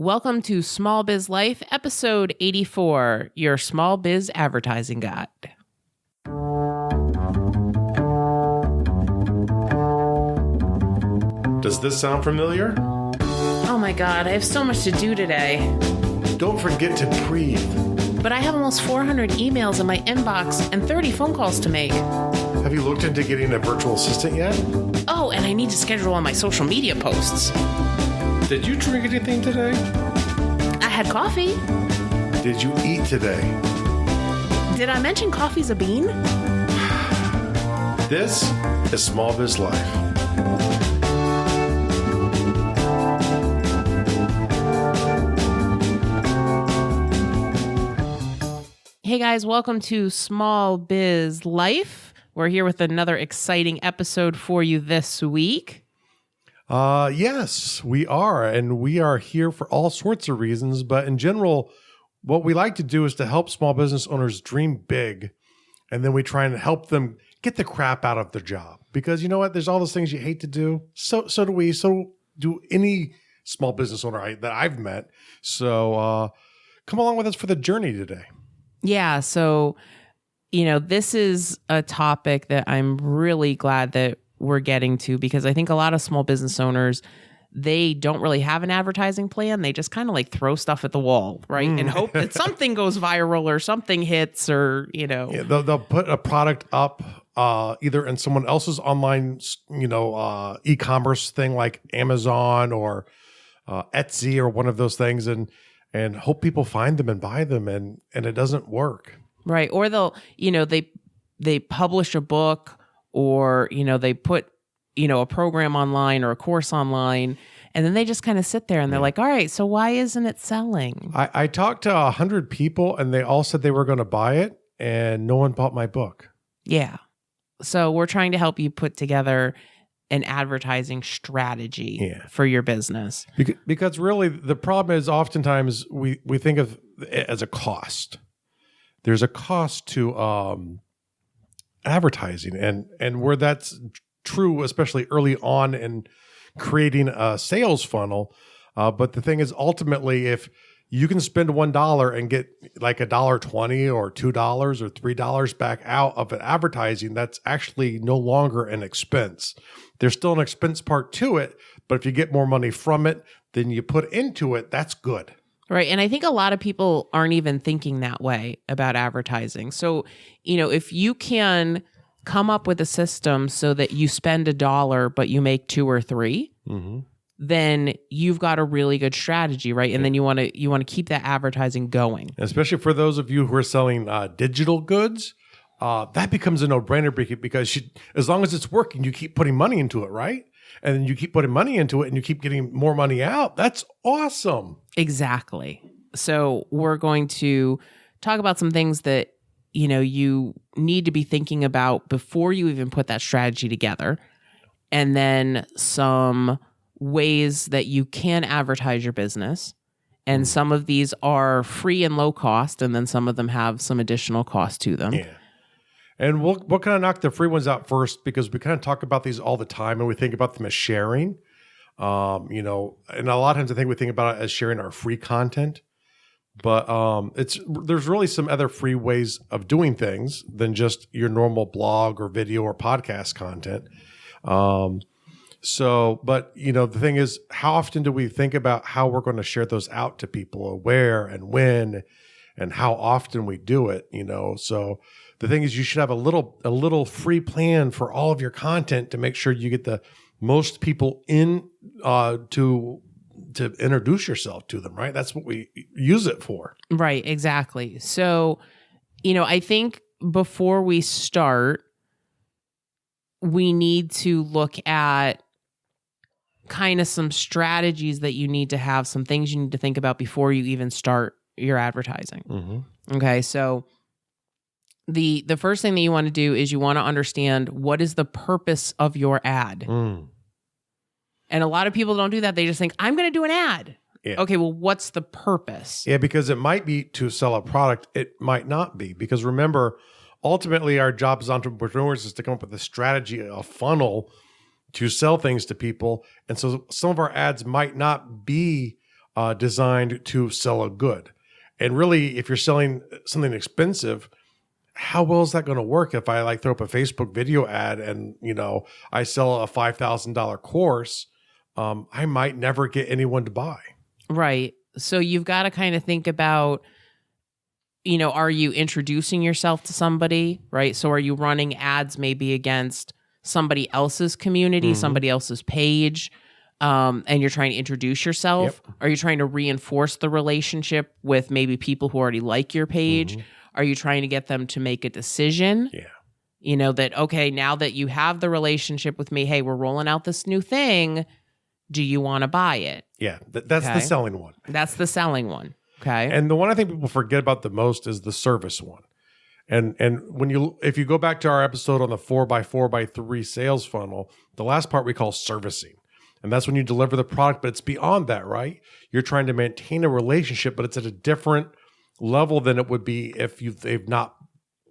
Welcome to Small Biz Life, episode 84, your small biz advertising guide. Does this sound familiar? Oh my God, I have so much to do today. Don't forget to breathe. But I have almost 400 emails in my inbox and 30 phone calls to make. Have you looked into getting a virtual assistant yet? Oh, and I need to schedule all my social media posts. Did you drink anything today? I had coffee. Did you eat today? Did I mention coffee's a bean? This is Small Biz Life. Hey guys, welcome to Small Biz Life. We're here with another exciting episode for you this week. Yes, we are. And we are here for all sorts of reasons. But in general, what we like to do is to help small business owners dream big. And then we try and help them get the crap out of their job. Because you know what? There's all those things you hate to do. So do we. So do any small business owner that I've met. So come along with us for the journey today. Yeah. So, this is a topic that I'm really glad that we're getting to, because I think a lot of small business owners, they don't really have an advertising plan. They just kind of like throw stuff at the wall, right? And hope that something goes viral or something hits or, Yeah, they'll put a product up either in someone else's online, e-commerce thing like Amazon or Etsy or one of those things and hope people find them and buy them and it doesn't work. Right. Or they'll, they publish a book or, they put, a program online or a course online, and then they just kind of sit there and they're like, all right, so why isn't it selling? I talked to 100 people and they all said they were going to buy it and no one bought my book. Yeah. So we're trying to help you put together an advertising strategy for your business. Because really the problem is oftentimes we think of it as a cost. There's a cost to advertising and where that's true, especially early on in creating a sales funnel. But the thing is, ultimately, if you can spend $1 and get like $1.20 or $2 or $3 back out of an advertising, that's actually no longer an expense. There's still an expense part to it, but if you get more money from it than you put into it, that's good. Right. And I think a lot of people aren't even thinking that way about advertising. So, if you can come up with a system so that you spend $1, but you make 2 or 3, then you've got a really good strategy, right? And then you want to keep that advertising going. Especially for those of you who are selling digital goods, that becomes a no-brainer because as long as it's working, you keep putting money into it, right? And then you keep putting money into it and you keep getting more money out. That's awesome. Exactly. So we're going to talk about some things that, you need to be thinking about before you even put that strategy together. And then some ways that you can advertise your business. And some of these are free and low cost. And then some of them have some additional cost to them. Yeah. And we'll kind of knock the free ones out first because we kind of talk about these all the time and we think about them as sharing. And a lot of times I think we think about it as sharing our free content. But there's really some other free ways of doing things than just your normal blog or video or podcast content. But the thing is, how often do we think about how we're going to share those out to people, or where and when, and how often we do it? So the thing is, you should have a little free plan for all of your content to make sure you get the most people in to introduce yourself to them, right? That's what we use it for. Right, exactly. So, I think before we start, we need to look at kind of some strategies that you need to have, some things you need to think about before you even start your advertising. Mm-hmm. Okay, so the first thing that you want to do is you want to understand what is the purpose of your ad. And a lot of people don't do that. They just think, I'm going to do an ad. Yeah. Okay, well, what's the purpose? Yeah, because it might be to sell a product. It might not be. Because remember, ultimately, our job as entrepreneurs is to come up with a strategy, a funnel to sell things to people. And so some of our ads might not be designed to sell a good. And really, if you're selling something expensive, how well is that going to work if I like throw up a Facebook video ad and, I sell a $5,000 course, I might never get anyone to buy. Right. So you've got to kind of think about, are you introducing yourself to somebody, right? So are you running ads maybe against somebody else's community, somebody else's page, and you're trying to introduce yourself? Yep. Are you trying to reinforce the relationship with maybe people who already like your page? Are you trying to get them to make a decision? Yeah. That, okay, now that you have the relationship with me, hey, we're rolling out this new thing. Do you want to buy it? Yeah, that's the selling one. That's the selling one. Okay. And the one I think people forget about the most is the service one. And if you go back to our episode on the 4x4x3 sales funnel, the last part we call servicing. And that's when you deliver the product, but it's beyond that, right? You're trying to maintain a relationship, but it's at a different level than it would be if they've not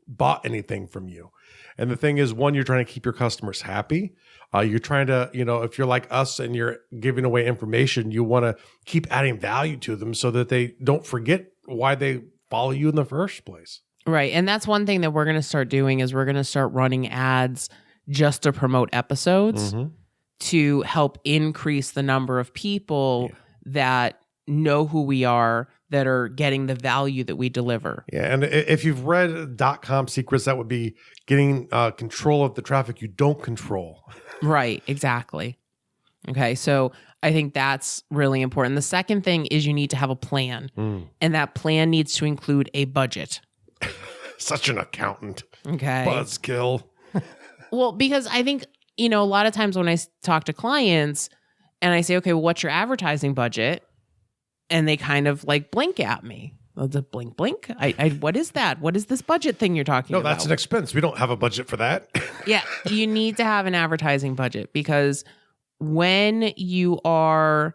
bought anything from you. And the thing is, one, you're trying to keep your customers happy. You're trying to, if you're like us and you're giving away information, you want to keep adding value to them so that they don't forget why they follow you in the first place. Right. And that's one thing that we're going to start doing is we're going to start running ads just to promote episodes to help increase the number of people that know who we are, that are getting the value that we deliver. Yeah. And if you've read .com secrets, that would be getting control of the traffic you don't control. Right. Exactly. Okay. So I think that's really important. The second thing is you need to have a plan, and that plan needs to include a budget. Such an accountant. Okay. Buzzkill. Well, because I think, a lot of times when I talk to clients and I say, okay, well, what's your advertising budget? And they kind of like blink at me. The blink, blink. What is that? What is this budget thing you're talking about? No, that's an expense. We don't have a budget for that. Yeah, you need to have an advertising budget, because when you are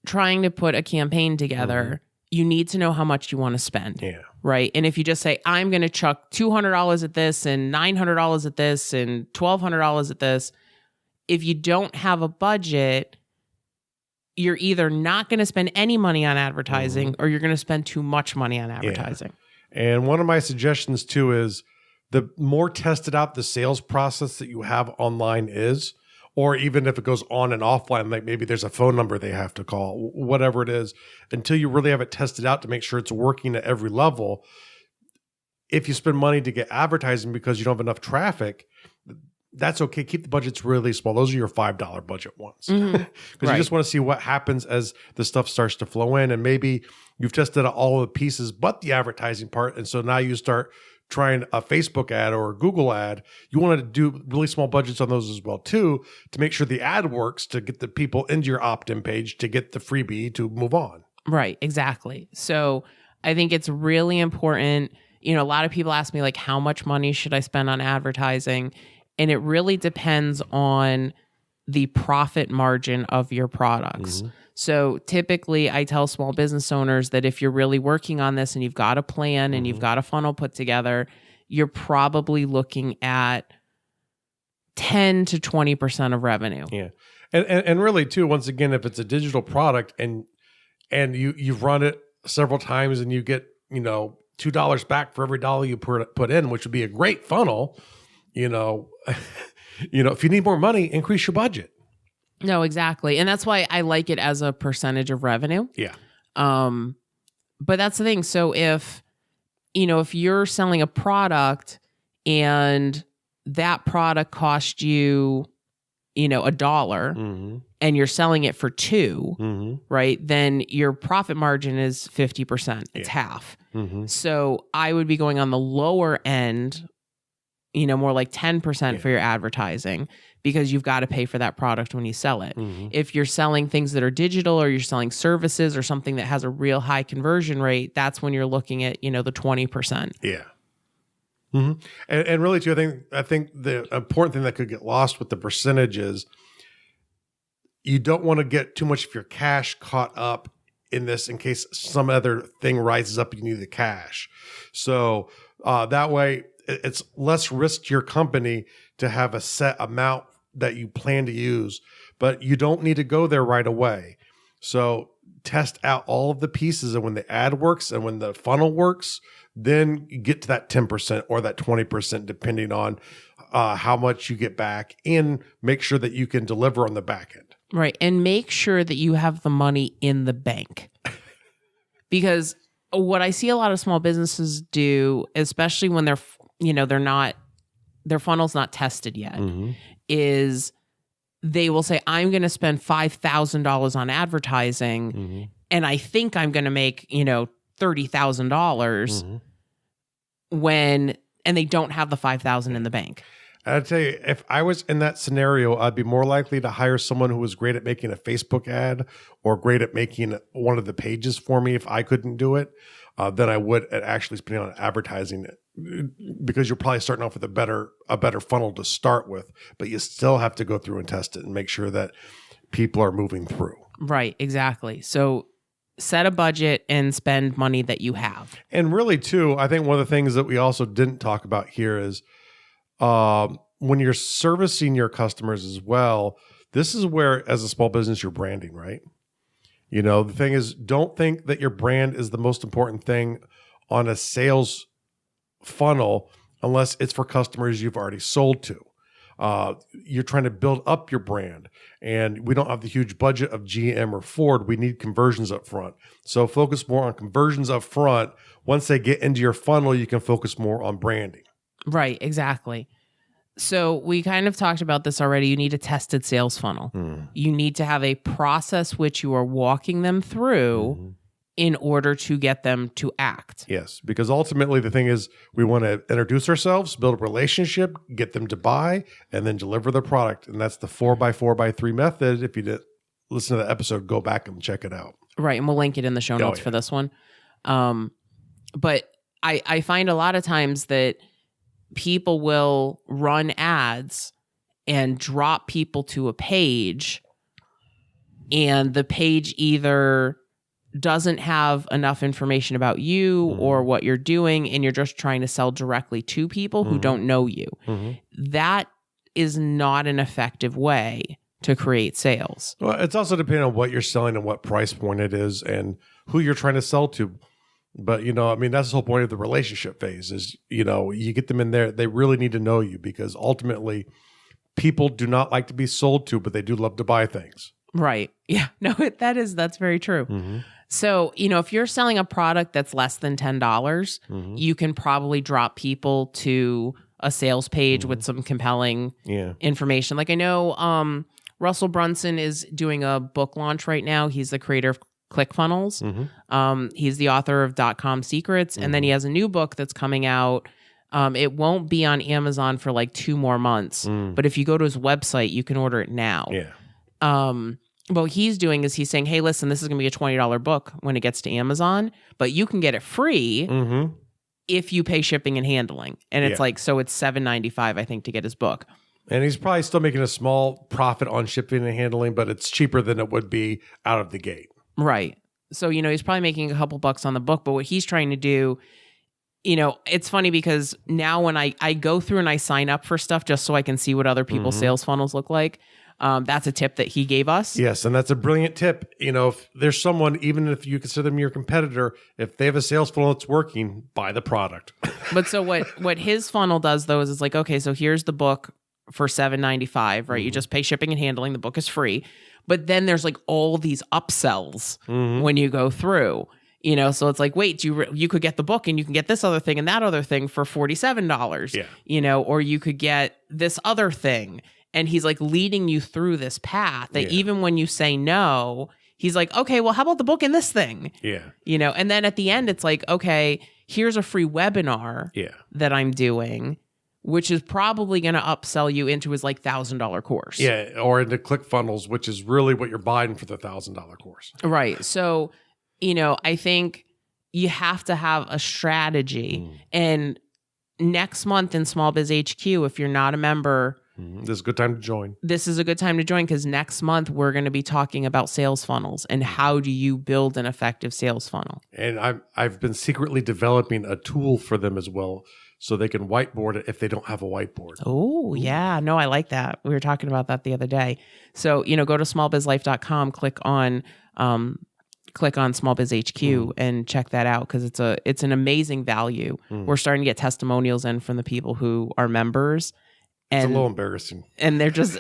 trying to put a campaign together, you need to know how much you want to spend. Yeah. Right. And if you just say, I'm going to chuck $200 at this and $900 at this and $1,200 at this, if you don't have a budget, you're either not going to spend any money on advertising or you're going to spend too much money on advertising. Yeah. And one of my suggestions too is the more tested out the sales process that you have online is, or even if it goes on and offline, like maybe there's a phone number they have to call, whatever it is, until you really have it tested out to make sure it's working at every level. If you spend money to get advertising because you don't have enough traffic, that's okay. Keep the budgets really small. Those are your $5 budget ones. Because you just want to see what happens as the stuff starts to flow in. And maybe you've tested out all of the pieces but the advertising part. And so now you start trying a Facebook ad or a Google ad. You want to do really small budgets on those as well too, to make sure the ad works, to get the people into your opt-in page, to get the freebie to move on. Right, exactly. So I think it's really important. A lot of people ask me, like, how much money should I spend on advertising? And it really depends on the profit margin of your products. So typically I tell small business owners that if you're really working on this and you've got a plan and you've got a funnel put together, you're probably looking at 10 to 20% of revenue. Yeah. And really too, once again, if it's a digital product and you've run it several times and you get, $2 back for every dollar you put in, which would be a great funnel, if you need more money, increase your budget. No, exactly. And that's why I like it as a percentage of revenue. Yeah. But that's the thing. So if you're selling a product and that product cost you, $1 and you're selling it for $2, right? Then your profit margin is 50%. It's half. So I would be going on the lower end, more like 10% for your advertising, because you've got to pay for that product when you sell it. If you're selling things that are digital or you're selling services or something that has a real high conversion rate, that's when you're looking at, the 20%. Yeah. And really too, I think the important thing that could get lost with the percentage is you don't want to get too much of your cash caught up in this in case some other thing rises up and you need the cash. So that way it's less risk to your company to have a set amount that you plan to use, but you don't need to go there right away. So test out all of the pieces, and when the ad works and when the funnel works, then you get to that 10% or that 20%, depending on how much you get back, and make sure that you can deliver on the back end. Right. And make sure that you have the money in the bank. Because what I see a lot of small businesses do, especially when their funnel's not tested yet, is they will say, I'm going to spend $5,000 on advertising, and I think I'm going to make, $30,000 and they don't have the $5,000 in the bank. I'd tell you, if I was in that scenario, I'd be more likely to hire someone who was great at making a Facebook ad or great at making one of the pages for me if I couldn't do it, than I would at actually spending on advertising it. Because you're probably starting off with a better funnel to start with, but you still have to go through and test it and make sure that people are moving through. Right, exactly. So set a budget and spend money that you have. And really, too, I think one of the things that we also didn't talk about here is when you're servicing your customers as well, this is where, as a small business, you're branding, right? The thing is, don't think that your brand is the most important thing on a sales funnel unless it's for customers you've already sold to. You're trying to build up your brand, and we don't have the huge budget of GM or Ford. We need conversions up front. So focus more on conversions up front. Once they get into your funnel, you can focus more on branding. Right, exactly. So we kind of talked about this already. You need a tested sales funnel. You need to have a process which you are walking them through in order to get them to act. Yes, because ultimately the thing is we want to introduce ourselves, build a relationship, get them to buy, and then deliver the product. And that's the 4x4x3 method. If you didn't listen to the episode, go back and check it out. Right, and we'll link it in the show notes for this one. But I find a lot of times that people will run ads and drop people to a page, and the page either doesn't have enough information about you or what you're doing, and you're just trying to sell directly to people who don't know you. That is not an effective way to create sales. Well, it's also depending on what you're selling and what price point it is and who you're trying to sell to. But, that's the whole point of the relationship phase is, you get them in there. They really need to know you, because ultimately people do not like to be sold to, but they do love to buy things. Right. Yeah. No, that's very true. So, if you're selling a product that's less than $10, you can probably drop people to a sales page with some compelling information. Like I know Russell Brunson is doing a book launch right now. He's the creator of ClickFunnels. He's the author of .com Secrets. And then he has a new book that's coming out. It won't be on Amazon for like 2 more months. But if you go to his website, you can order it now. What he's doing is he's saying, hey, listen, this is going to be a $20 book when it gets to Amazon, but you can get it free if you pay shipping and handling. And it's so it's $7.95, I think, to get his book. And he's probably still making a small profit on shipping and handling, but it's cheaper than it would be out of the gate. Right. So, he's probably making a couple bucks on the book, but what he's trying to do, it's funny because now when I go through and I sign up for stuff just so I can see what other people's sales funnels look like, that's a tip that he gave us. Yes, and that's a brilliant tip. If there's someone, even if you consider them your competitor, if they have a sales funnel that's working, buy the product. But so what his funnel does, though, is it's like, okay, so here's the book for $7.95, right? You just pay shipping and handling. The book is free. But then there's like all these upsells when you go through. So it's like, wait, you could get the book and you can get this other thing and that other thing for $47, or you could get this other thing. And he's like leading you through this path that even when you say no, he's like, okay, well, how about the book and this thing? And then at the end, it's like, okay, here's a free webinar that I'm doing, which is probably going to upsell you into his like $1,000 course. Yeah, or into ClickFunnels, which is really what you're buying for the $1,000 course. Right. So, I think you have to have a strategy. And next month in Small Biz HQ, if you're not a member, this is a good time to join. This is a good time to join because next month we're going to be talking about sales funnels and how do you build an effective sales funnel. And I've been secretly developing a tool for them as well, so they can whiteboard it if they don't have a whiteboard. Oh, yeah. No, I like that. We were talking about that the other day. So, go to smallbizlife.com, click on click on Small Biz HQ and check that out because it's an amazing value. We're starting to get testimonials in from the people who are members. It's a little embarrassing. And they're just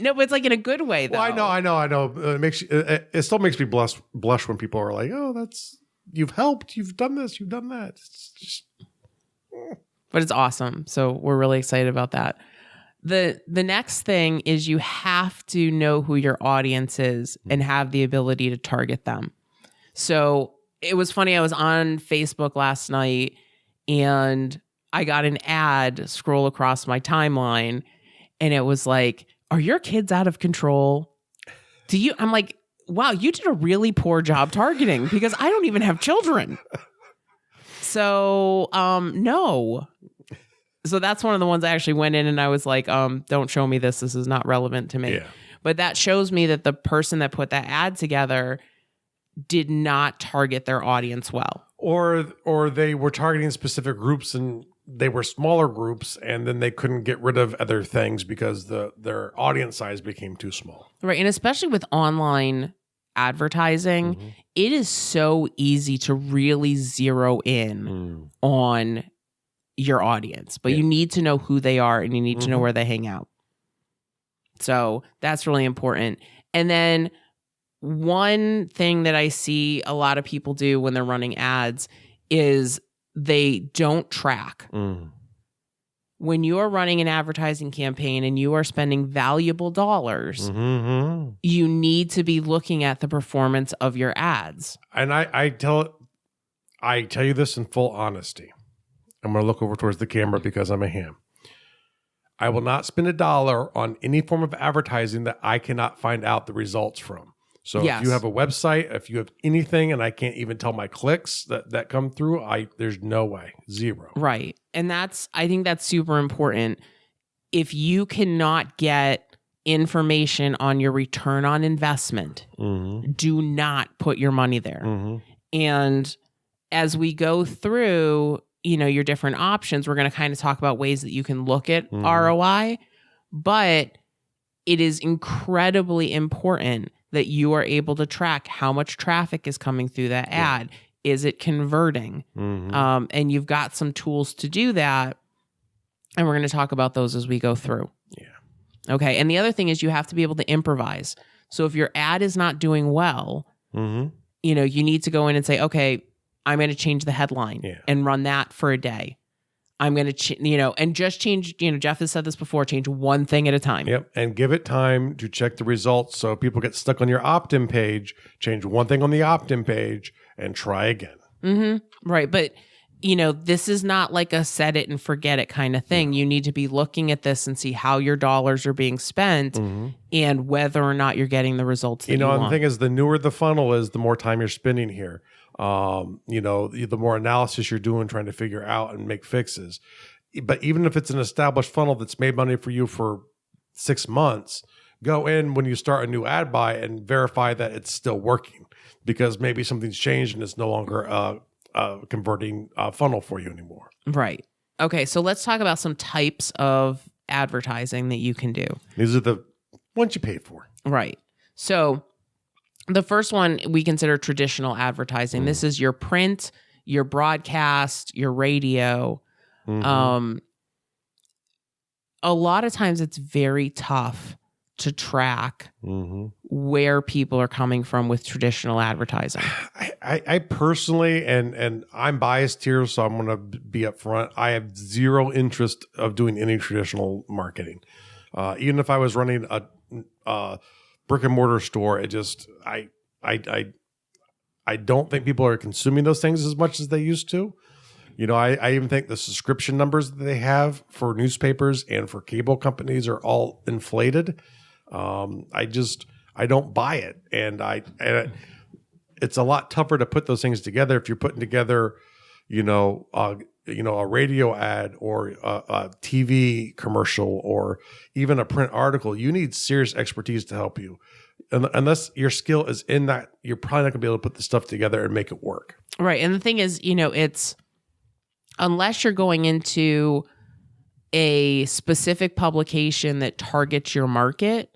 no, but it's like in a good way though. Well, I know. It still makes me blush when people are like, "Oh, you've helped, you've done this, you've done that." It's just, but it's awesome. So we're really excited about that. The next thing is you have to know who your audience is and have the ability to target them. So it was funny. I was on Facebook last night and I got an ad scroll across my timeline and it was like, "Are your kids out of control? I'm like, wow, you did a really poor job targeting because I don't even have children." So, no. So that's one of the ones I actually went in and I was like, don't show me this. This is not relevant to me. Yeah. But that shows me that the person that put that ad together did not target their audience well. Or they were targeting specific groups and they were smaller groups and then they couldn't get rid of other things because their audience size became too small. Right. And especially with online advertising, it is so easy to really zero in on your audience, but you need to know who they are and you need to know where they hang out. So that's really important. And then one thing that I see a lot of people do when they're running ads is they don't track. When you're running an advertising campaign and you are spending valuable dollars, you need to be looking at the performance of your ads. And I tell you this in full honesty. I'm going to look over towards the camera because I'm a ham. I will not spend $1 on any form of advertising that I cannot find out the results from. So if you have a website, if you have anything, and I can't even tell my clicks that come through, there's no way. Zero. Right. And I think that's super important. If you cannot get information on your return on investment, do not put your money there. And as we go through, your different options, we're going to kind of talk about ways that you can look at ROI, but it is incredibly important that you are able to track how much traffic is coming through that ad. Is it converting? And you've got some tools to do that. And we're going to talk about those as we go through. Yeah. Okay. And the other thing is you have to be able to improvise. So if your ad is not doing well, you need to go in and say, okay, I'm going to change the headline and run that for a day. I'm going to, and just change, Jeff has said this before, change one thing at a time. Yep. And give it time to check the results. So if people get stuck on your opt-in page, change one thing on the opt-in page and try again. Right. But, this is not like a set it and forget it kind of thing. You need to be looking at this and see how your dollars are being spent and whether or not you're getting the results that you want. And the thing is, the newer the funnel is, the more time you're spending here. The more analysis you're doing, trying to figure out and make fixes. But even if it's an established funnel that's made money for you for 6 months, go in when you start a new ad buy and verify that it's still working, because maybe something's changed and it's no longer a converting funnel for you anymore. Right. Okay. So let's talk about some types of advertising that you can do. These are the ones you pay for. Right. So the first one we consider traditional advertising. This is your print, your broadcast, your radio. A lot of times it's very tough to track where people are coming from with traditional advertising. I personally, and I'm biased here, so I'm going to be upfront. I have zero interest of doing any traditional marketing. Even if I was running a brick and mortar store, I don't think people are consuming those things as much as they used to. I even think the subscription numbers that they have for newspapers and for cable companies are all inflated. I don't buy it, and it's a lot tougher to put those things together if you're putting together, a radio ad or a TV commercial or even a print article. You need serious expertise to help you. Unless your skill is in that, you're probably not going to be able to put the stuff together and make it work. Right. And the thing is, it's unless you're going into a specific publication that targets your market,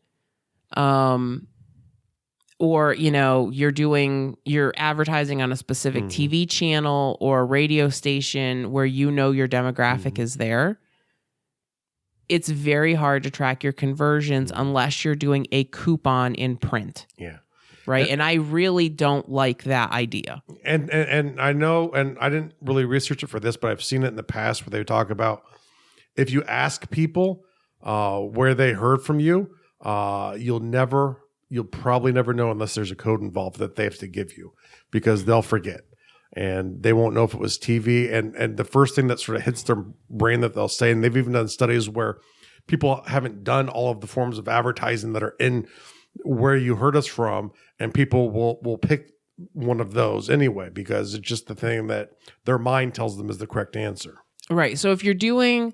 or, you're advertising on a specific TV channel or a radio station where your demographic is there, it's very hard to track your conversions unless you're doing a coupon in print. Yeah. Right. And I really don't like that idea. And I know, and I didn't really research it for this, but I've seen it in the past where they talk about if you ask people where they heard from you, you'll probably never know unless there's a code involved that they have to give you, because they'll forget and they won't know if it was TV. And the first thing that sort of hits their brain that they'll say, and they've even done studies where people haven't done all of the forms of advertising that are in where you heard us from, and people will pick one of those anyway, because it's just the thing that their mind tells them is the correct answer. Right. So if you're doing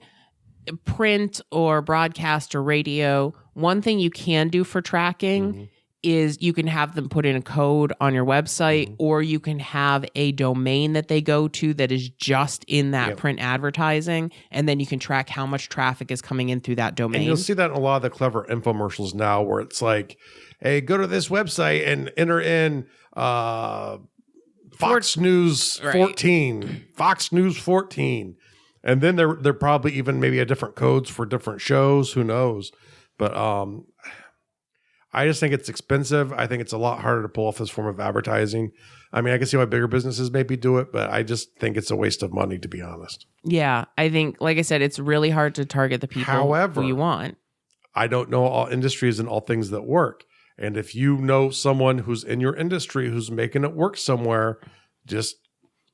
print or broadcast or radio, one thing you can do for tracking is you can have them put in a code on your website, or you can have a domain that they go to that is just in that print advertising, and then you can track how much traffic is coming in through that domain. And you'll see that in a lot of the clever infomercials now, where it's like, hey, go to this website and enter in Fox News 14, Fox News 14. And then they're probably even maybe a different codes for different shows. Who knows? But I just think it's expensive. I think it's a lot harder to pull off this form of advertising. I mean, I can see why bigger businesses maybe do it, but I just think it's a waste of money, to be honest. Yeah, I think, like I said, it's really hard to target the people who you want. I don't know all industries and all things that work. And if you know someone who's in your industry who's making it work somewhere, just,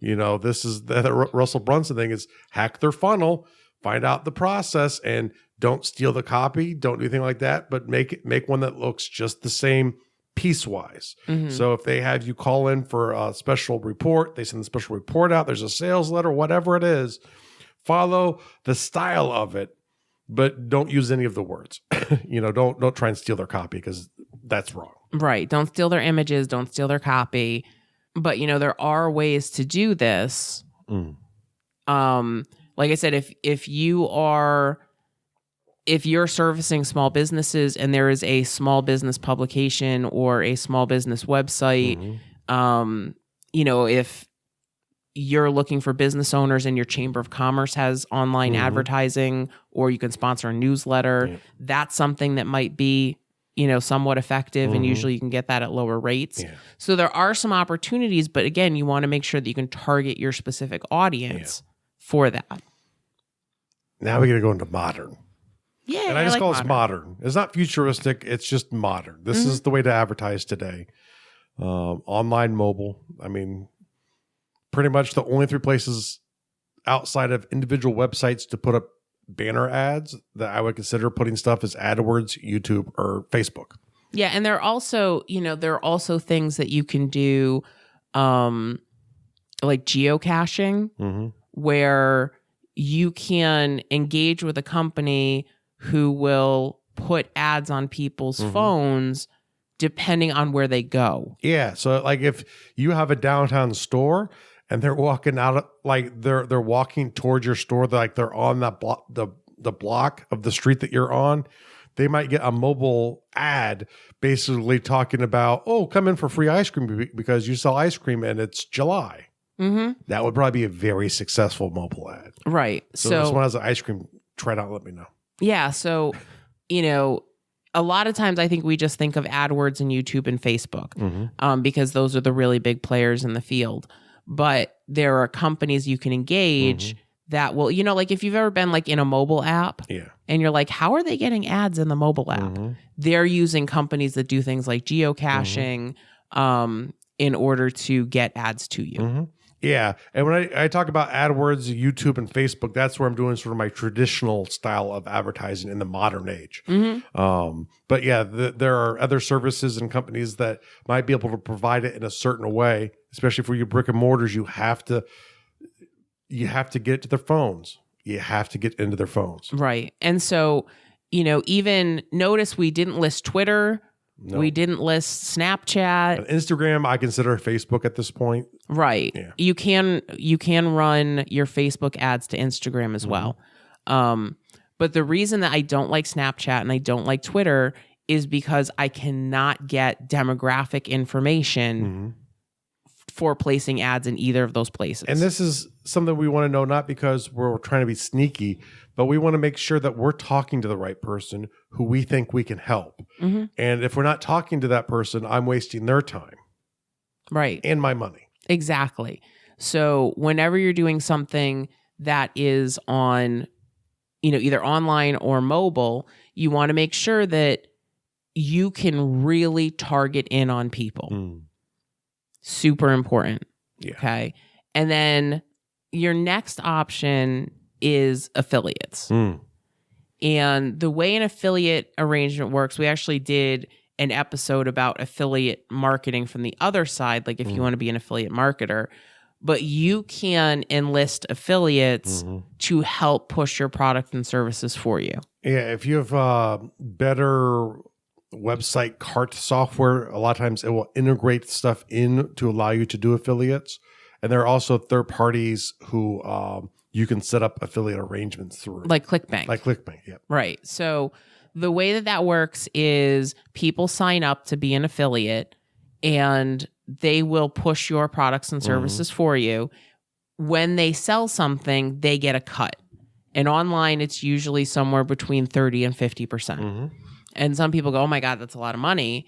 this is the Russell Brunson thing, is hack their funnel, find out the process, and don't steal the copy. Don't do anything like that, but make one that looks just the same piecewise. So if they have you call in for a special report, they send the special report out, there's a sales letter, whatever it is, follow the style of it, but don't use any of the words. Don't try and steal their copy, because that's wrong. Right. Don't steal their images, don't steal their copy. But, there are ways to do this. Like I said, if you're servicing small businesses and there is a small business publication or a small business website, if you're looking for business owners and your Chamber of Commerce has online advertising, or you can sponsor a newsletter, that's something that might be, somewhat effective, and usually you can get that at lower rates. So there are some opportunities, but again, you want to make sure that you can target your specific audience for that. Now we got to go into modern. Yeah, and I just call it modern. It's not futuristic. It's just modern. This is the way to advertise today. Online, mobile. I mean, pretty much the only three places outside of individual websites to put up banner ads that I would consider putting stuff is AdWords, YouTube, or Facebook. Yeah, and there are also things that you can do, like geocaching, where you can engage with a company who will put ads on people's phones depending on where they go. Yeah. So like if you have a downtown store and they're walking out, like they're walking towards your store, they're on that block, the block of the street that you're on, they might get a mobile ad basically talking about, oh, come in for free ice cream because you sell ice cream and it's July. That would probably be a very successful mobile ad. Right. So this one has an ice cream, try it out, let me know. Yeah. So, a lot of times I think we just think of AdWords and YouTube and Facebook because those are the really big players in the field. But there are companies you can engage that will, like if you've ever been like in a mobile app and you're like, how are they getting ads in the mobile app? They're using companies that do things like geocaching in order to get ads to you. Yeah. And when I talk about AdWords, YouTube, and Facebook, that's where I'm doing sort of my traditional style of advertising in the modern age. But yeah, there are other services and companies that might be able to provide it in a certain way, especially for your brick and mortars. You have to get it to their phones. You have to get into their phones. Right. And so, even notice we didn't list Twitter. No. We didn't list Snapchat. And Instagram, I consider Facebook at this point. Right. Yeah. You can run your Facebook ads to Instagram as well. But the reason that I don't like Snapchat and I don't like Twitter is because I cannot get demographic information for placing ads in either of those places. And this is something we want to know, not because we're trying to be sneaky, but we want to make sure that we're talking to the right person who we think we can help. And if we're not talking to that person, I'm wasting their time. Right. And my money. Exactly. So whenever you're doing something that is on, either online or mobile, you want to make sure that you can really target in on people. Super important. Yeah. Okay. And then your next option is affiliates. And the way an affiliate arrangement works, we actually did an episode about affiliate marketing from the other side, like if you want to be an affiliate marketer, but you can enlist affiliates to help push your product and services for you. Yeah. If you have better website cart software, a lot of times it will integrate stuff in to allow you to do affiliates. And there are also third parties who you can set up affiliate arrangements through. Like ClickBank. Yep. Right. So the way that works is people sign up to be an affiliate and they will push your products and services for you. When they sell something, they get a cut. And online, it's usually somewhere between 30 and 50%. And some people go, oh my God, that's a lot of money.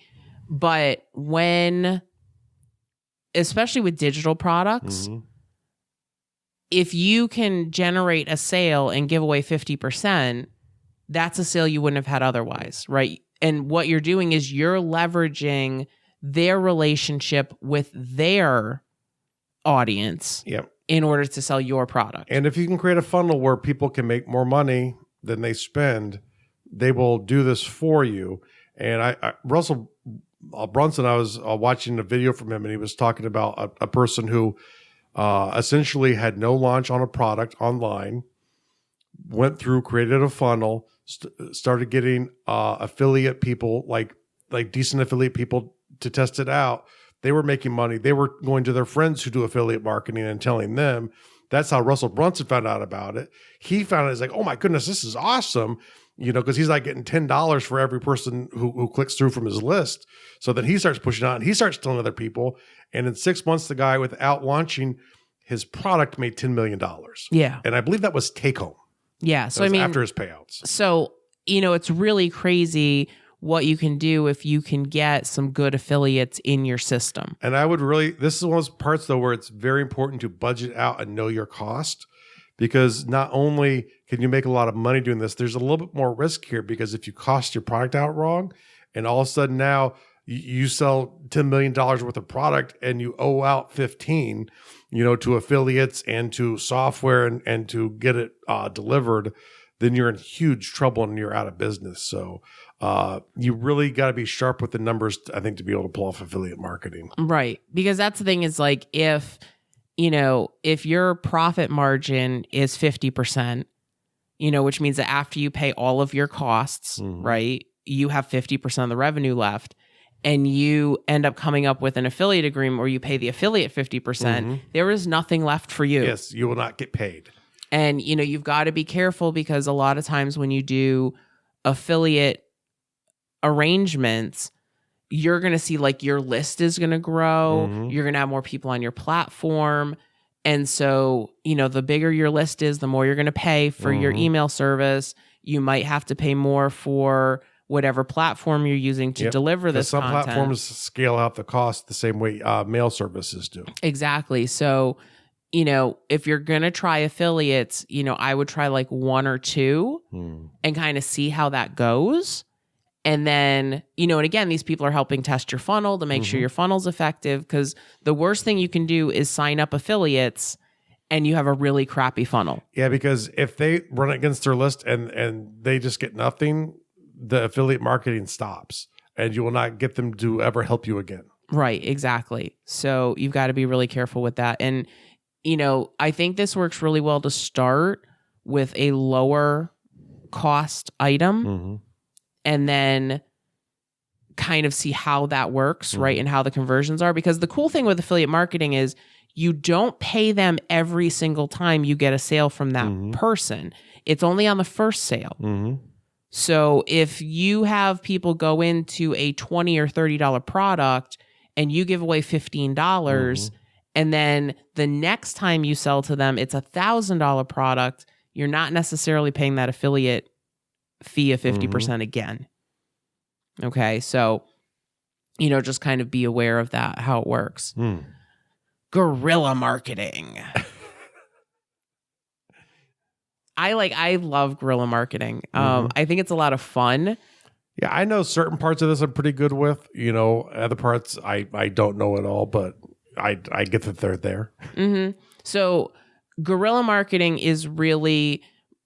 But especially with digital products, if you can generate a sale and give away 50%, that's a sale you wouldn't have had otherwise, right? And what you're doing is you're leveraging their relationship with their audience in order to sell your product. And if you can create a funnel where people can make more money than they spend, they will do this for you. And Russell Brunson, I was watching a video from him, and he was talking about a person who essentially had no launch on a product online, went through, created a funnel, started getting affiliate people, like decent affiliate people to test it out. They were making money. They were going to their friends who do affiliate marketing and telling them. That's how Russell Brunson found out about it. He found it, it's like, oh my goodness, this is awesome. Because he's like getting $10 for every person who clicks through from his list. So then he starts pushing out and he starts telling other people. And in 6 months, the guy, without launching his product, made $10 million. Yeah. And I believe that was take home. Yeah. So after his payouts. So, it's really crazy what you can do if you can get some good affiliates in your system. And this is one of those parts though, where it's very important to budget out and know your cost. Because not only can you make a lot of money doing this, there's a little bit more risk here, because if you cost your product out wrong and all of a sudden now you sell $10 million worth of product and you owe out 15, to affiliates and to software and to get it delivered, then you're in huge trouble and you're out of business. So you really got to be sharp with the numbers, I think, to be able to pull off affiliate marketing. Right. Because that's the thing is like if your profit margin is 50%, which means that after you pay all of your costs, right, you have 50% of the revenue left, and you end up coming up with an affiliate agreement where you pay the affiliate 50%, there is nothing left for you. Yes, you will not get paid. And, you've got to be careful, because a lot of times when you do affiliate arrangements, you're going to see like your list is going to grow. You're going to have more people on your platform. And so, the bigger your list is, the more you're going to pay for your email service. You might have to pay more for whatever platform you're using to deliver this some content. Platforms scale out the cost the same way mail services do. Exactly. So, if you're going to try affiliates, I would try like 1 or 2 and kind of see how that goes. And then, and again, these people are helping test your funnel to make sure your funnel's effective, because the worst thing you can do is sign up affiliates and you have a really crappy funnel. Yeah, because if they run against their list and they just get nothing, the affiliate marketing stops and you will not get them to ever help you again. Right, exactly. So you've got to be really careful with that. And, I think this works really well to start with a lower cost item. And then kind of see how that works, right? And how the conversions are. Because the cool thing with affiliate marketing is you don't pay them every single time you get a sale from that person. It's only on the first sale. So if you have people go into a $20 or $30 product and you give away $15, and then the next time you sell to them, it's $1,000 product, you're not necessarily paying that affiliate fee of 50% again. Okay, so, just kind of be aware of that, how it works. Guerrilla marketing. I love guerrilla marketing. I think it's a lot of fun. Yeah, I know certain parts of this I'm pretty good with. Other parts I don't know at all, but I get that they're there. So guerrilla marketing is really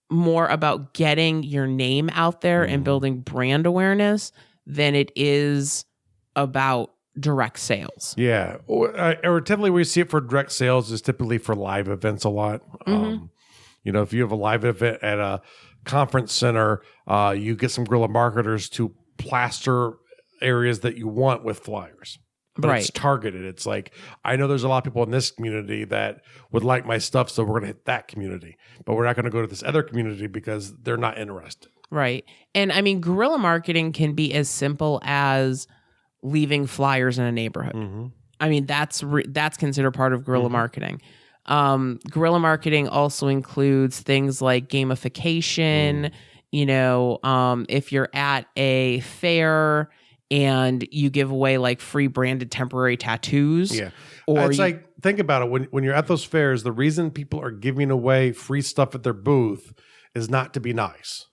more about getting your name out there and building brand awareness than it is about direct sales. Yeah. Or typically we see it for direct sales is typically for live events a lot. If you have a live event at a conference center, you get some guerrilla marketers to plaster areas that you want with flyers. But it's targeted. It's like, I know there's a lot of people in this community that would like my stuff, so we're going to hit that community. But we're not going to go to this other community because they're not interested. Right. And I mean, guerrilla marketing can be as simple as leaving flyers in a neighborhood. I mean, that's considered part of guerrilla marketing. Guerrilla marketing also includes things like gamification. If you're at a fair and you give away like free branded temporary tattoos. Yeah. Or it's like, think about it. When you're at those fairs, the reason people are giving away free stuff at their booth is not to be nice.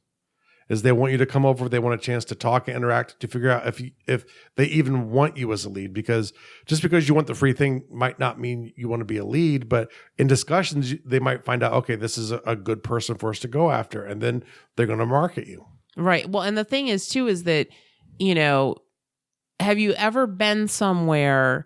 Is they want you to come over, they want a chance to talk and interact, to figure out if they even want you as a lead. Because just because you want the free thing might not mean you want to be a lead, but in discussions, they might find out, okay, this is a good person for us to go after, and then they're going to market you. Right. Well, and the thing is, too, is that, have you ever been somewhere,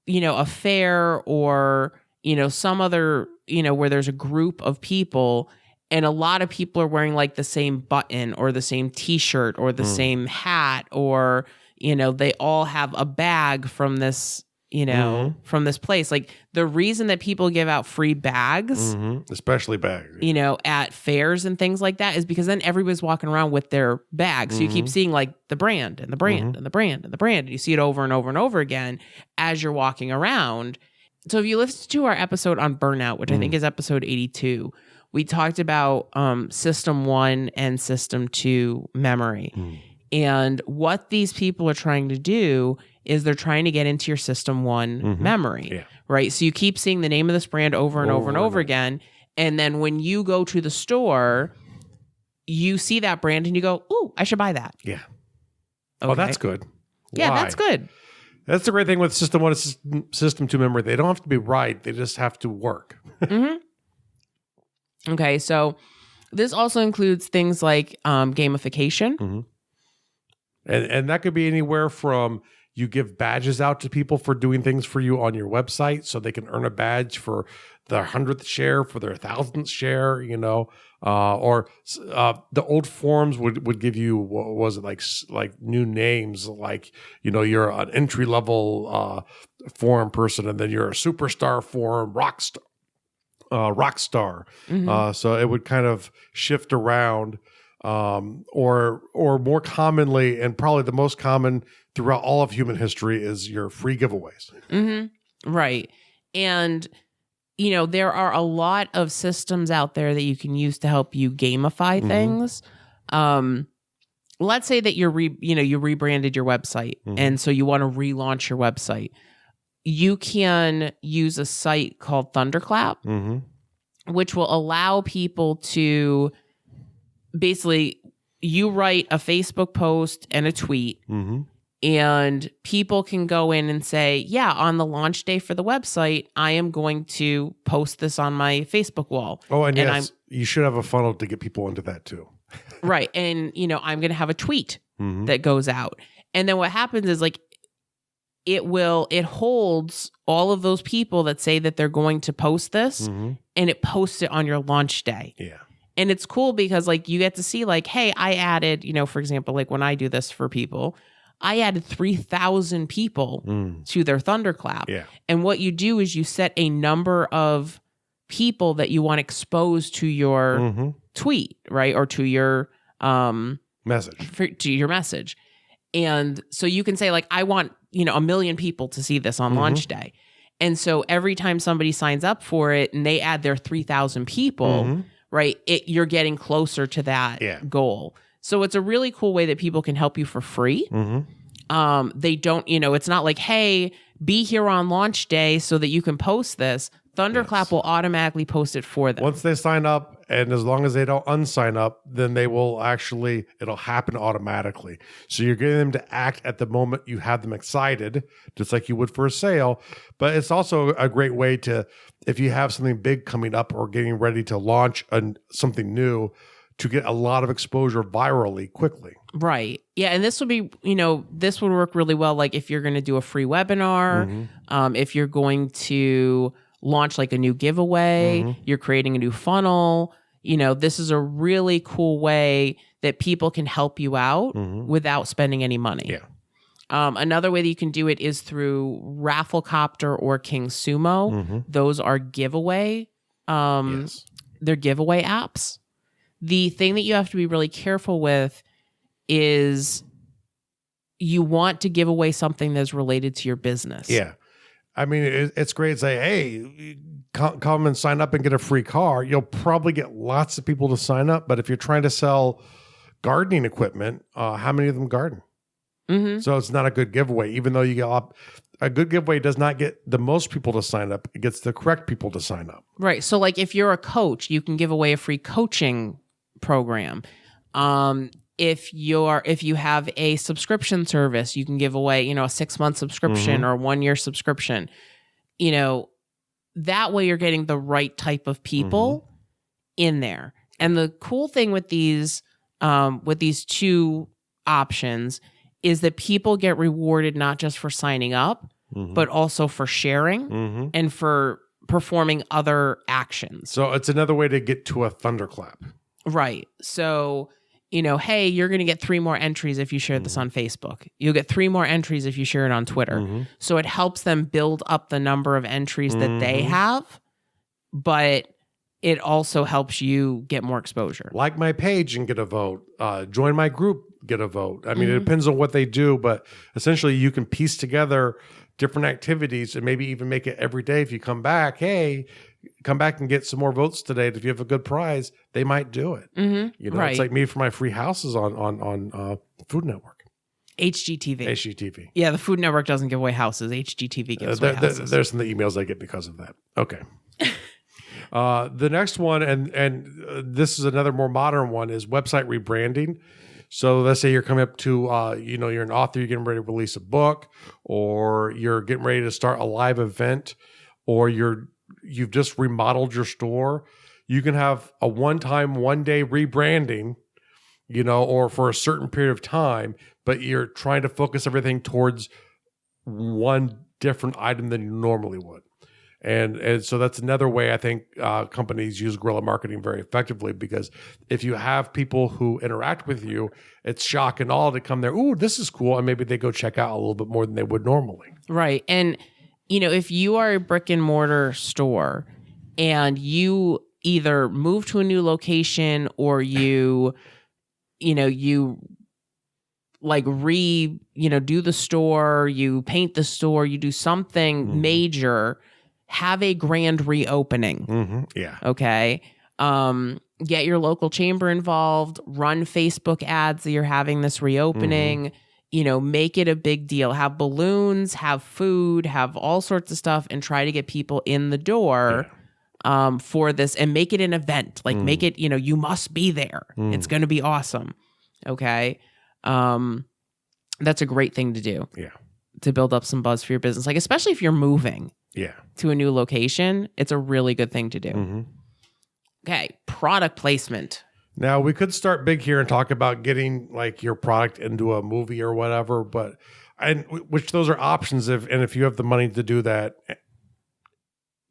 a fair or, some other, where there's a group of people and a lot of people are wearing like the same button or the same t-shirt or the same hat, or, they all have a bag from this, from this place. Like the reason that people give out free bags, especially bags, at fairs and things like that, is because then everybody's walking around with their bags. So you keep seeing like the brand and the brand and the brand and the brand. And you see it over and over and over again as you're walking around. So if you listen to our episode on burnout, which I think is episode 82, we talked about System 1 and System 2 memory. And what these people are trying to do is they're trying to get into your System 1 memory, right? So you keep seeing the name of this brand over and over and over again. And then when you go to the store, you see that brand and you go, ooh, I should buy that. Yeah. Okay. Oh, that's good. Yeah, that's good. That's the great thing with System 1 and System 2 memory. They don't have to be right. They just have to work. Okay, so this also includes things like gamification. And that could be anywhere from you give badges out to people for doing things for you on your website so they can earn a badge for their 100th share, for their 1,000th share, or the old forums would give you, what was it, like new names, like, you're an entry level forum person, and then you're a superstar forum rock star. So it would kind of shift around, or more commonly, and probably the most common throughout all of human history, is your free giveaways. Right. And, there are a lot of systems out there that you can use to help you gamify things. Let's say that you rebranded your website, and so you want to relaunch your website. You can use a site called Thunderclap, which will allow people to basically, you write a Facebook post and a tweet, and people can go in and say, yeah, on the launch day for the website, I am going to post this on my Facebook wall. Oh, and yes, you should have a funnel to get people into that too. Right. And, I'm going to have a tweet that goes out. And then what happens is like, it holds all of those people that say that they're going to post this, and it posts it on your launch day. Yeah. And it's cool because like you get to see like, hey, I added, for example, like when I do this for people, I added 3,000 people to their Thunderclap. Yeah. And what you do is you set a number of people that you want exposed to your tweet, right? Or to your to your message. And so you can say like, I want, 1 million people to see this on launch day. And so every time somebody signs up for it and they add their 3,000 people, right, you're getting closer to that goal. So it's a really cool way that people can help you for free. They don't, it's not like, hey, be here on launch day so that you can post this. Thunderclap will automatically post it for them. Once they sign up, and as long as they don't unsign up, then they will it'll happen automatically. So you're getting them to act at the moment you have them excited, just like you would for a sale. But it's also a great way to, if you have something big coming up or getting ready to launch something new, to get a lot of exposure virally quickly. Right. Yeah. And this would be, this would work really well. Like if you're going to do a free webinar, if you're going to launch like a new giveaway, you're creating a new funnel, this is a really cool way that people can help you out without spending any money. Yeah. Another way that you can do it is through Rafflecopter or King Sumo. Those are giveaway. They're giveaway apps. The thing that you have to be really careful with is you want to give away something that's related to your business. Yeah. I mean, it's great to say, hey, come and sign up and get a free car. You'll probably get lots of people to sign up. But if you're trying to sell gardening equipment, how many of them garden? So it's not a good giveaway, even though you get a good giveaway does not get the most people to sign up. It gets the correct people to sign up. Right. So like if you're a coach, you can give away a free coaching program. If you have a subscription service, you can give away, a 6-month subscription or a 1-year subscription. That way you're getting the right type of people in there. And the cool thing with these two options is that people get rewarded not just for signing up, but also for sharing and for performing other actions. So it's another way to get to a thunderclap. Right. So, hey, you're going to get 3 more entries if you share this on Facebook. You'll get 3 more entries if you share it on Twitter. So it helps them build up the number of entries that they have, but it also helps you get more exposure. Like my page and get a vote. Join my group, get a vote. I mean, it depends on what they do, but essentially you can piece together different activities and maybe even make it every day. If you come back, hey, come back and get some more votes today. If you have a good prize, they might do it. Right. It's like me for my free houses on Food Network. HGTV. Yeah, the Food Network doesn't give away houses. HGTV gives away houses. There's some of the emails I get because of that. Okay. The next one, and this is another more modern one, is website rebranding. So let's say you're coming up to, you're an author, you're getting ready to release a book, or you're getting ready to start a live event, or you've just remodeled your store. You can have a one-time, one-day rebranding, or for a certain period of time, but you're trying to focus everything towards one different item than you normally would. And so that's another way I think companies use guerrilla marketing very effectively, because if you have people who interact with you, it's shock and awe to come there. Ooh, this is cool. And maybe they go check out a little bit more than they would normally. Right. And, if you are a brick and mortar store and you either move to a new location or you like do the store, you paint the store, you do something major, have a grand reopening. Yeah. Okay. Get your local chamber involved, run Facebook ads that you're having this reopening, make it a big deal, have balloons, have food, have all sorts of stuff, and try to get people in the door for this, and make it an event. Like make it, you must be there. It's going to be awesome. Okay. That's a great thing to do. Yeah. To build up some buzz for your business. Like, especially if you're moving to a new location, it's a really good thing to do. Okay. Product placement. Now we could start big here and talk about getting like your product into a movie or whatever, which those are options if you have the money to do that,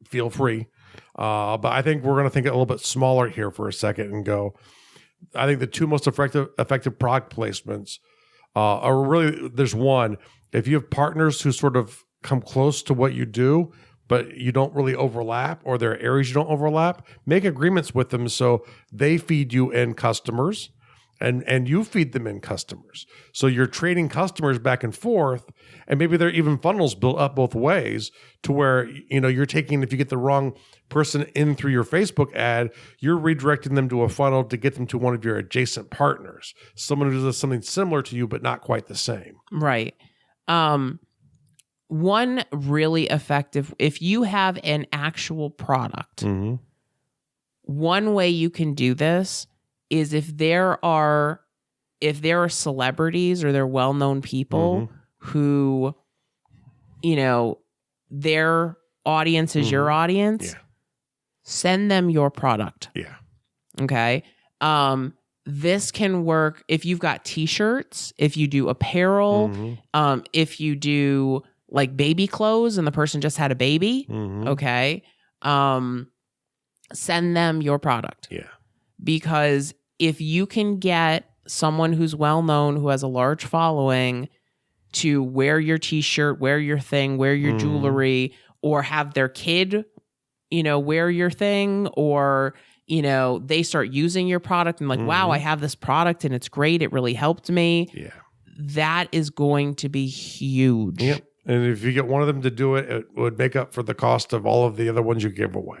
feel free. But I think we're going to think a little bit smaller here for a second and go, I think the two most effective product placements are really, there's one, if you have partners who sort of come close to what you do, but you don't really overlap, or there are areas you don't overlap, make agreements with them so they feed you in customers and you feed them in customers. So you're trading customers back and forth, and maybe there are even funnels built up both ways to where, you're taking, if you get the wrong person in through your Facebook ad, you're redirecting them to a funnel to get them to one of your adjacent partners, someone who does something similar to you, but not quite the same. Right. One really effective, if you have an actual product, one way you can do this is if there are celebrities or they're well-known people who, their audience is your audience, send them your product. Yeah. Okay. This can work if you've got t-shirts, if you do apparel, if you do like baby clothes and the person just had a baby. Okay. Send them your product. Yeah. Because if you can get someone who's well known, who has a large following, to wear your t-shirt, wear your thing, wear your jewelry, or have their kid, wear your thing, or, they start using your product and like, wow, I have this product and it's great. It really helped me. Yeah. That is going to be huge. Yep. And if you get one of them to do it, it would make up for the cost of all of the other ones you give away.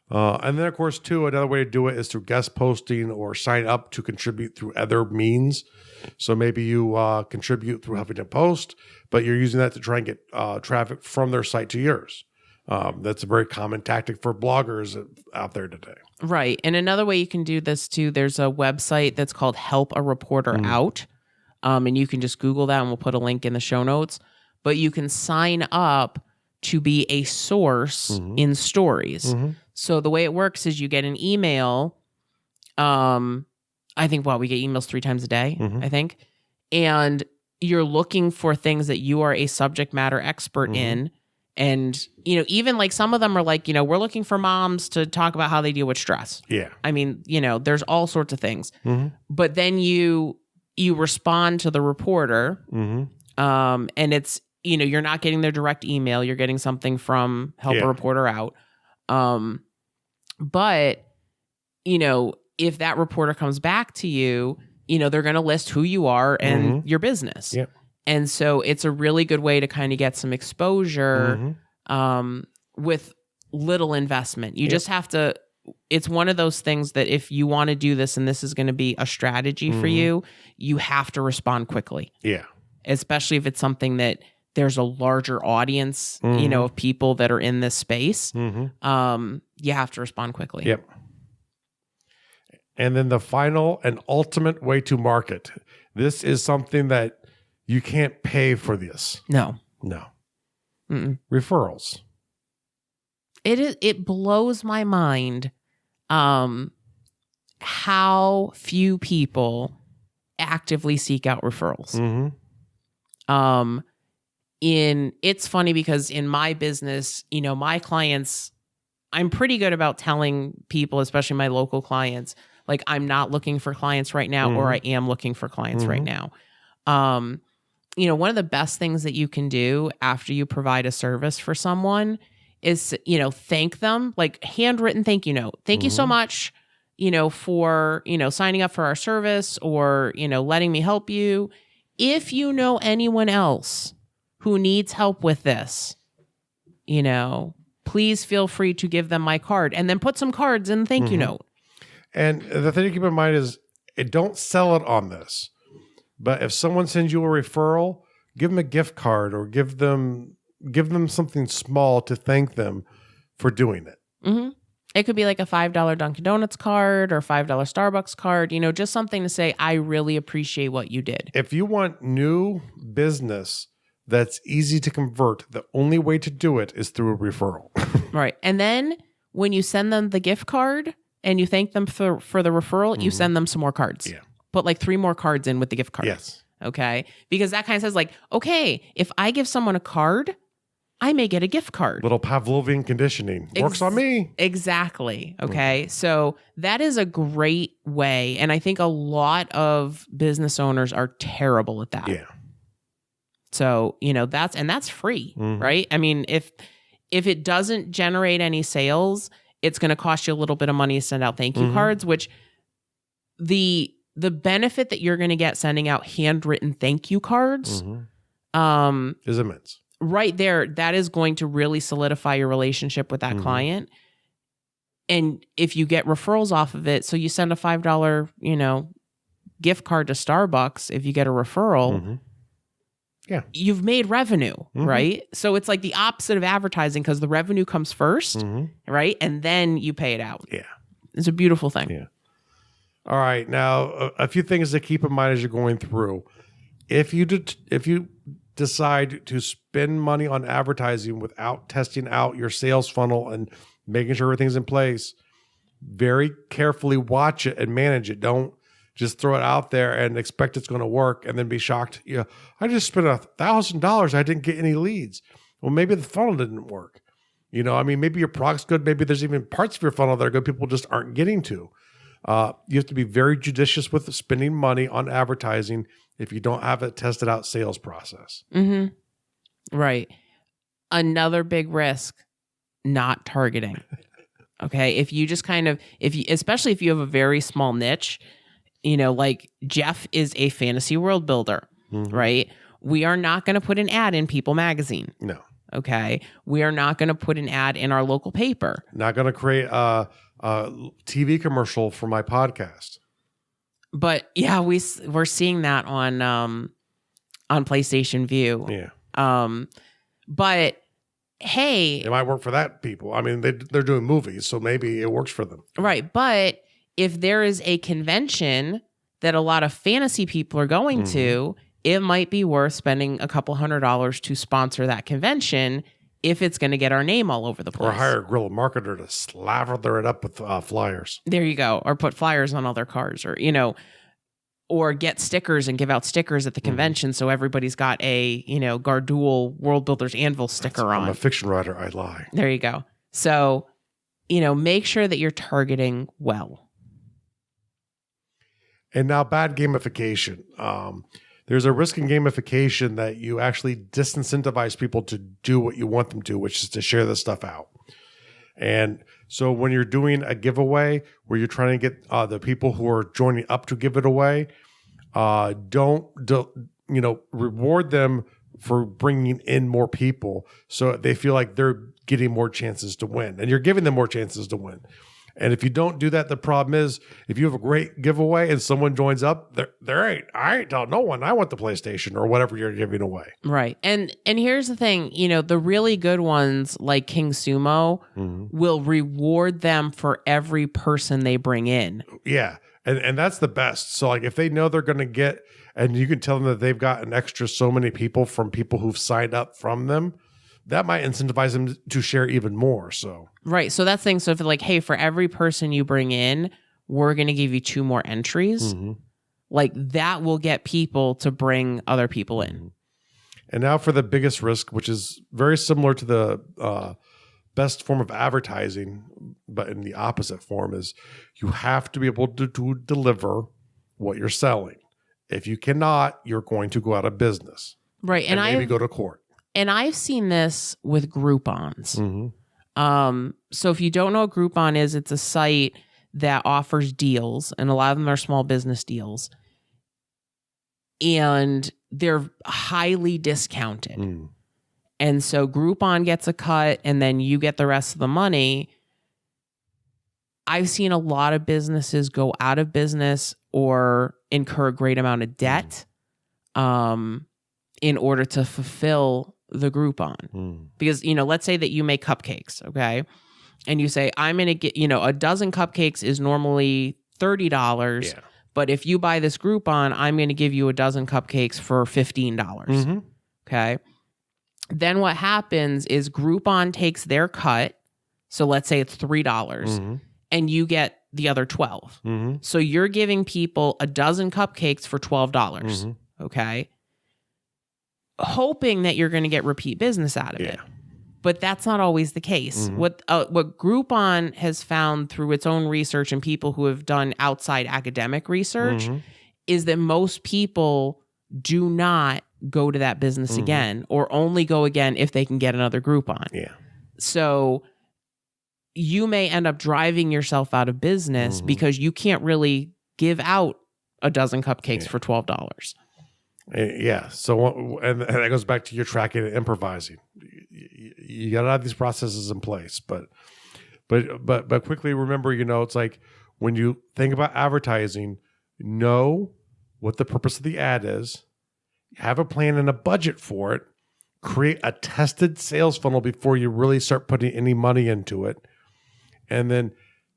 And then, of course, too, another way to do it is through guest posting or sign up to contribute through other means. So maybe you contribute through Huffington Post, but you're using that to try and get traffic from their site to yours. That's a very common tactic for bloggers out there today. Right. And another way you can do this, too, there's a website that's called Help a Reporter Out. And you can just Google that and we'll put a link in the show notes. But you can sign up to be a source in stories. So the way it works is you get an email. I think, we get emails 3 times a day, I think. And you're looking for things that you are a subject matter expert in. And, even like some of them are like, we're looking for moms to talk about how they deal with stress. Yeah. I mean, there's all sorts of things. But then you respond to the reporter. And it's, you're not getting their direct email. You're getting something from Help a Reporter Out. But, if that reporter comes back to you, they're going to list who you are and your business. Yep. And so it's a really good way to kind of get some exposure with little investment. You just have to, it's one of those things that if you want to do this and this is going to be a strategy for you, you have to respond quickly. Yeah. Especially if it's something that there's a larger audience, of people that are in this space. You have to respond quickly. Yep. And then the final and ultimate way to market. This is something that you can't pay for this. No. Referrals. It blows my mind how few people actively seek out referrals. It's funny because in my business, my clients, I'm pretty good about telling people, especially my local clients, like I'm not looking for clients right now, or I am looking for clients right now. One of the best things that you can do after you provide a service for someone is, thank them, like handwritten thank you note. Thank you so much, for, signing up for our service or, letting me help you. If you know anyone else who needs help with this, please feel free to give them my card, and then put some cards in the thank you note. And the thing to keep in mind is, don't sell it on this. But if someone sends you a referral, give them a gift card or give them something small to thank them for doing it. It could be like a $5 Dunkin' Donuts card or $5 Starbucks card, just something to say, I really appreciate what you did. If you want new business that's easy to convert, the only way to do it is through a referral. Right. And then when you send them the gift card and you thank them for the referral, you send them some more cards. Yeah. Put like 3 more cards in with the gift card. Yes. Okay. Because that kind of says like, okay, if I give someone a card, I may get a gift card. Little Pavlovian conditioning. Works on me. Exactly. Okay. So that is a great way. And I think a lot of business owners are terrible at that. Yeah. So, that's free, right? I mean, if it doesn't generate any sales, it's going to cost you a little bit of money to send out thank you cards, which the the benefit that you're going to get sending out handwritten thank you cards is immense. Right there, that is going to really solidify your relationship with that client. And if you get referrals off of it, so you send a $5, gift card to Starbucks, if you get a referral, you've made revenue, right? So it's like the opposite of advertising, because the revenue comes first, right? And then you pay it out. Yeah. It's a beautiful thing. Yeah. All right. Now, a few things to keep in mind as you're going through. If you decide to spend money on advertising without testing out your sales funnel and making sure everything's in place, very carefully watch it and manage it. Don't just throw it out there and expect it's going to work and then be shocked. I just spent $1,000. I didn't get any leads. Well, maybe the funnel didn't work. Maybe your product's good. Maybe there's even parts of your funnel that are good people just aren't getting to. You have to be very judicious with spending money on advertising if you don't have a tested out sales process. Right. Another big risk, not targeting. Okay. If you just especially if you have a very small niche, like Jeff is a fantasy world builder, right? We are not going to put an ad in People Magazine. No. Okay. We are not going to put an ad in our local paper. Not going to create a TV commercial for my podcast. But yeah, we're seeing that on PlayStation View. Yeah. But hey, it might work for that people. They're doing movies, so maybe it works for them. Right. But if there is a convention that a lot of fantasy people are going to, it might be worth spending a couple $100s to sponsor that convention if it's going to get our name all over the place. Or hire a guerrilla marketer to slather it up with flyers. There you go. Or put flyers on all their cars, or get stickers and give out stickers at the convention so everybody's got a, Gardul World Builders Anvil sticker on. I'm a fiction writer. I lie. There you go. So, make sure that you're targeting well. And now bad gamification. There's a risk in gamification that you actually disincentivize people to do what you want them to, which is to share this stuff out. And so when you're doing a giveaway where you're trying to get the people who are joining up to give it away, don't reward them for bringing in more people so they feel like they're getting more chances to win, and you're giving them more chances to win. And if you don't do that, the problem is if you have a great giveaway and someone joins up, I ain't telling no one I want the PlayStation or whatever you're giving away. Right. And here's the thing, the really good ones like King Sumo will reward them for every person they bring in. Yeah. And that's the best. So like if they know they're going to get, and you can tell them that they've got an extra so many people from people who've signed up from them, that might incentivize them to share even more. So right. So that's the thing. So if like, hey, for every person you bring in, we're going to give you 2 more entries. Like that will get people to bring other people in. And now for the biggest risk, which is very similar to the best form of advertising, but in the opposite form, is you have to be able to deliver what you're selling. If you cannot, you're going to go out of business. Right. And maybe go to court. And I've seen this with Groupons. So if you don't know what Groupon is, it's a site that offers deals, and a lot of them are small business deals. And they're highly discounted. And so Groupon gets a cut, and then you get the rest of the money. I've seen a lot of businesses go out of business or incur a great amount of debt in order to fulfill the Groupon. Because, let's say that you make cupcakes, okay? And you say, I'm going to get, a dozen cupcakes is normally $30. Yeah. But if you buy this Groupon, I'm going to give you a dozen cupcakes for $15. Okay. Then what happens is Groupon takes their cut. So let's say it's $3 and you get the other 12. So you're giving people a dozen cupcakes for $12. Okay. Hoping that you're going to get repeat business out of it. But that's not always the case. What Groupon has found through its own research and people who have done outside academic research is that most people do not go to that business again, or only go again if they can get another Groupon. Yeah. So you may end up driving yourself out of business because you can't really give out a dozen cupcakes for $12. Yeah. So, and that goes back to your tracking and improvising. You got to have these processes in place, but quickly remember, it's like when you think about advertising, know what the purpose of the ad is, have a plan and a budget for it, create a tested sales funnel before you really start putting any money into it, and then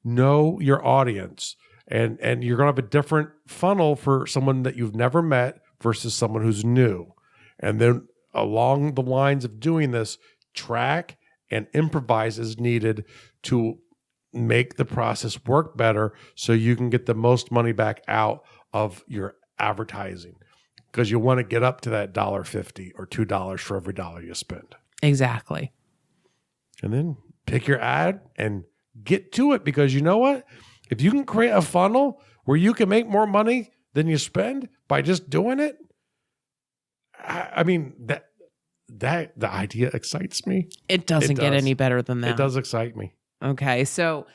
know your audience. And you're going to have a different funnel for someone that you've never met versus someone who's new. And then along the lines of doing this, track and improvise as needed to make the process work better so you can get the most money back out of your advertising. Because you want to get up to that $1.50 or $2 for every dollar you spend. Exactly. And then pick your ad and get to it, because you know what? If you can create a funnel where you can make more money than you spend by just doing it, I mean, the idea excites me. It doesn't get any better than that. It does excite me. Okay. So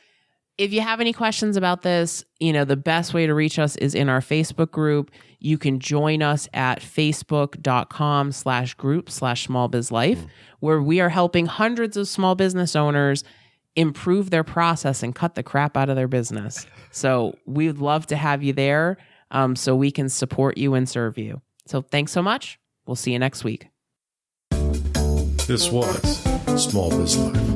if you have any questions about this, the best way to reach us is in our Facebook group. You can join us at facebook.com/group/smallbizlife, where we are helping hundreds of small business owners improve their process and cut the crap out of their business. So we'd love to have you there so we can support you and serve you. So thanks so much. We'll see you next week. This was Small Biz Life.